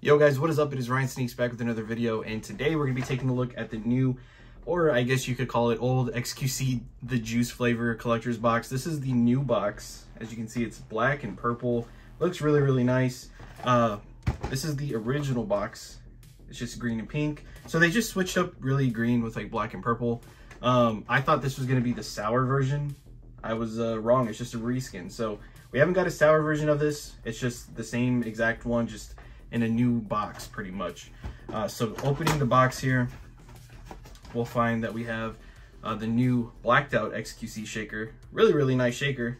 Yo guys, what is up? It is Ryan Sneaks back with another video, and today we're going to be taking a look at the new, or I guess you could call it old, XQC the Juice Flavor Collector's Box. This is the new box. As you can see, it's black and purple. Looks really, really nice. This is the original box. It's just green and pink. So they just switched up really green with like black and purple. I thought this was going to be the sour version. I was wrong. It's just a reskin. So we haven't got a sour version of this. It's just the same exact one, just in a new box pretty much. So opening the box here, we'll find that we have the new blacked out XQC shaker. Really, really nice shaker.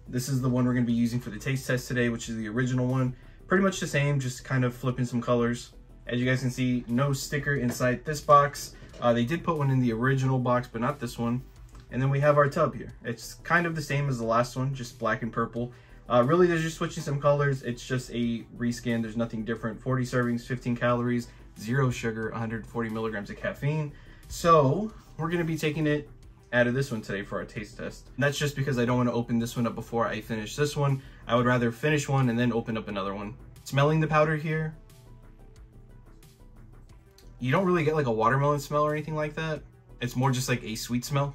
This is the one we're going to be using for the taste test today, which is the original one. Pretty much the same, just kind of flipping some colors. As you guys can see, no sticker inside this box. They did put one in the original box, but not this one. And then we have our tub here. It's kind of the same as the last one, just black and purple. Really, they're just switching some colors. It's just a reskin. There's nothing different. 40 servings, 15 calories, 0 sugar, 140 milligrams of caffeine. So we're going to be taking it out of this one today for our taste test. And that's just because I don't want to open this one up before I finish this one. I would rather finish one and then open up another one. Smelling the powder here, you don't really get like a watermelon smell or anything like that. It's more just like a sweet smell.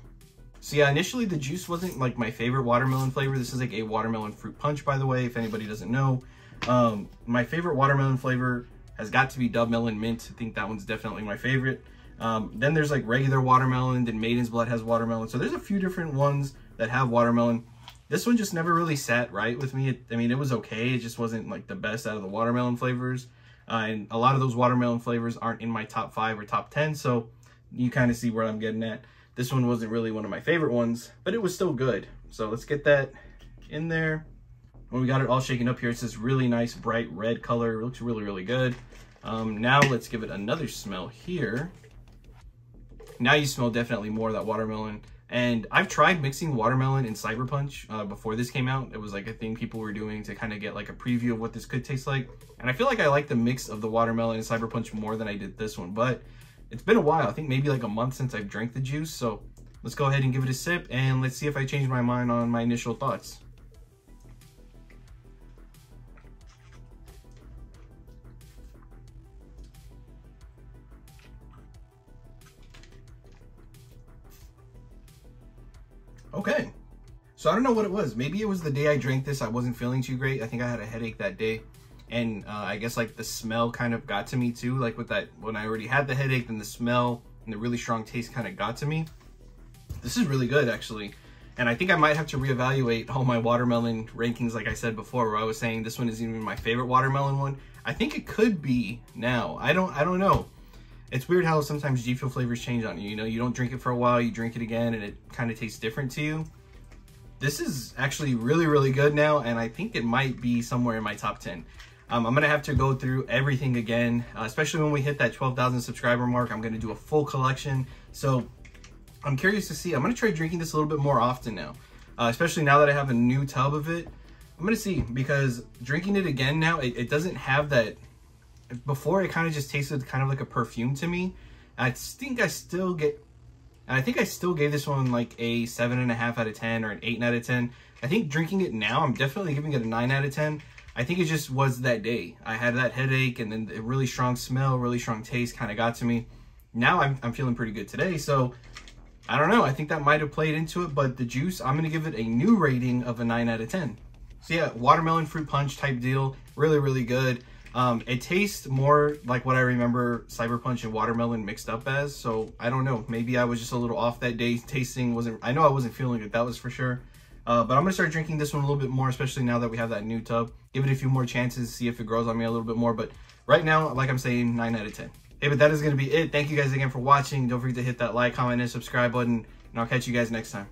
So yeah, initially the juice wasn't like my favorite watermelon flavor. This is like a watermelon fruit punch, by the way, if anybody doesn't know. My favorite watermelon flavor has got to be Dub Melon Mint. I think that one's definitely my favorite. Then there's like regular watermelon, then Maiden's Blood has watermelon. So there's a few different ones that have watermelon. This one just never really sat right with me. I mean, it was okay. It just wasn't like the best out of the watermelon flavors. And a lot of those watermelon flavors aren't in my top 5 or top 10. So you kind of see where I'm getting at. This one wasn't really one of my favorite ones, but it was still good. So let's get that in there. When we got it all shaken up here, it's this really nice bright red color. It looks really, really good. Now let's give it another smell here. Now you smell definitely more of that watermelon. And I've tried mixing watermelon and Cyber Punch before this came out. It was like a thing people were doing to kind of get like a preview of what this could taste like. And I feel like I like the mix of the watermelon and Cyber Punch more than I did this one. But it's been a while. I think maybe like a month since I've drank the juice. So let's go ahead and give it a sip and let's see if I change my mind on my initial thoughts. Okay. So I don't know what it was. Maybe it was the day I drank this. I wasn't feeling too great. I think I had a headache that day. And I guess like the smell kind of got to me too. Like with that, when I already had the headache, then the smell and the really strong taste kind of got to me. This is really good actually. And I think I might have to reevaluate all my watermelon rankings like I said before, where I was saying this one isn't even my favorite watermelon one. I think it could be now. I don't know. It's weird how sometimes G FUEL flavors change on you. You know, you don't drink it for a while, you drink it again and it kind of tastes different to you. This is actually really, really good now. And I think it might be somewhere in my top 10. I'm going to have to go through everything again, especially when we hit that 12,000 subscriber mark. I'm going to do a full collection. So I'm curious to see. I'm going to try drinking this a little bit more often now, especially now that I have a new tub of it. I'm going to see, because drinking it again now, it doesn't have that. Before, it kind of just tasted kind of like a perfume to me. I think I still gave this one like a 7.5 out of 10 or an 8 out of 10. I think drinking it now, I'm definitely giving it a 9 out of 10. I think it just was that day. I had that headache and then a really strong smell, really strong taste kind of got to me. Now I'm feeling pretty good today. So I don't know. I think that might have played into it, but the juice, I'm going to give it a new rating of a 9 out of 10. So yeah, watermelon fruit punch type deal. Really, really good. It tastes more like what I remember Cyber Punch and watermelon mixed up as. So I don't know. Maybe I was just a little off that day. Tasting wasn't, I know I wasn't feeling it. That was for sure. But I'm going to start drinking this one a little bit more, especially now that we have that new tub. Give it a few more chances, see if it grows on me a little bit more. But right now, like I'm saying, 9 out of 10. Hey, but that is going to be it. Thank you guys again for watching. Don't forget to hit that like, comment, and subscribe button. And I'll catch you guys next time.